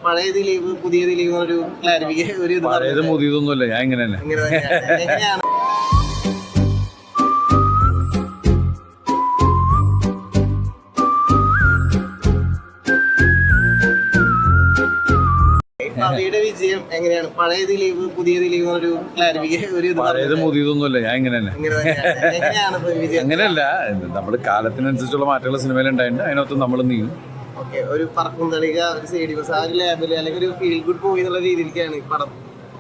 പഴയ ദിലീപ് പുതിയ ദിലീപ് ഒരു ക്ലാരിഫിക്കേഷൻ ഒരു ഇത് പഴയത് പുതിയതൊന്നുമില്ല, ഞാൻ ഇങ്ങനെ തന്നെ. എങ്ങനെയാണ് പവിയുടെ വിജയം എങ്ങനെയാണ്? പഴയ ദിലീപ് പുതിയ ദിലീപ് ഒരു ക്ലാരിഫിക്കേഷൻ ഒരു ഇത് പഴയത് പുതിയതൊന്നുമില്ല, ഞാൻ ഇങ്ങനെ തന്നെ. എങ്ങനെയാണ് വിജയം? അങ്ങനെയല്ല, നമ്മൾ കാലത്തിനനുസരിച്ചുള്ള മാറ്റങ്ങൾ സിനിമയിൽ ഉണ്ടായിട്ടുണ്ട്, അതിനകത്ത് നമ്മൾ നീങ്ങും. ഓക്കെ, ഒരു പറക്കും തളിക, ഒരു സൈഡി ബസ്, ആ ഒരു ലാബില് അല്ലെങ്കിൽ ഒരു ഫീൽ ഗുഡ് മൂവി എന്നുള്ള രീതിയിലേക്കാണ് ഈ പടം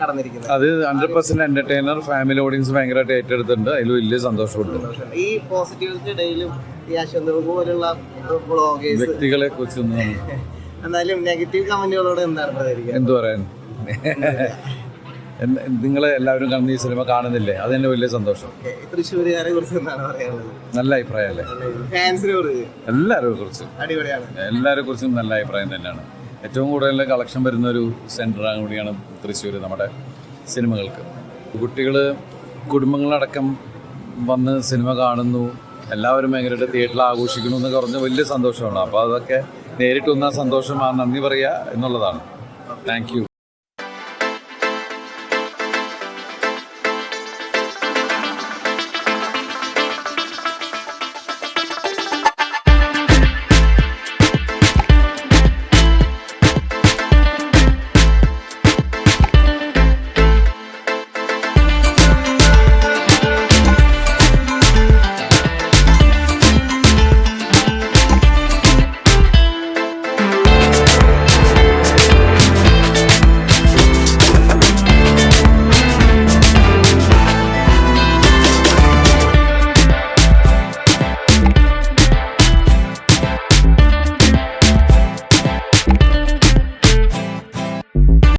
കടന്നിരിക്കുന്നത്. അത് 100% എന്റർടൈനർ, ഫാമിലി ഓഡിയൻസ് ഭയങ്കരമായിട്ട് ഏറ്റെടുത്തിട്ടുണ്ട്. അതിൽ വലിയ സന്തോഷമുണ്ട്. ഈ പോസിറ്റീവ്സിനിടയിലും ഈ അശ്വന്ത് പോലുള്ള ബ്ലോഗേഴ്സ് വ്യക്തികളെ കുറിച്ചൊന്നും എന്നാലും നെഗറ്റീവ് കമന്റുകളോട് എന്താണ് പ്രതികരിക്കുക? എന്തു പറയാൻ, നിങ്ങളെ എല്ലാവരും കാണുന്ന ഈ സിനിമ കാണുന്നില്ലേ, അതെന്നെ വലിയ സന്തോഷം. തൃശ്ശൂരുകാരെ കുറിച്ച് എന്താണ് പറയാനുള്ളത്? നല്ല അഭിപ്രായമല്ലേ? ഫാൻസിനെ കുറിച്ച് എല്ലാവരെ കുറിച്ചും അടിപൊളിയാണ്. എല്ലാവരെ കുറിച്ചും നല്ല അഭിപ്രായം തന്നെയാണ്. ഏറ്റവും കൂടുതൽ കളക്ഷൻ വരുന്ന ഒരു സെൻറ്ററാണ് കൂടിയാണ് തൃശ്ശൂർ നമ്മുടെ സിനിമകൾക്ക്. കുട്ടികൾ കുടുംബങ്ങളടക്കം വന്ന് സിനിമ കാണുന്നു, എല്ലാവരും ഭയങ്കരമായിട്ട് തിയേറ്ററിൽ ആഘോഷിക്കുന്നു എന്നൊക്കെ പറഞ്ഞ വലിയ സന്തോഷമാണ്. അപ്പോൾ അതൊക്കെ നേരിട്ട് വന്ന സന്തോഷം, ആ നന്ദി പറയുക എന്നുള്ളതാണ്. Thank you.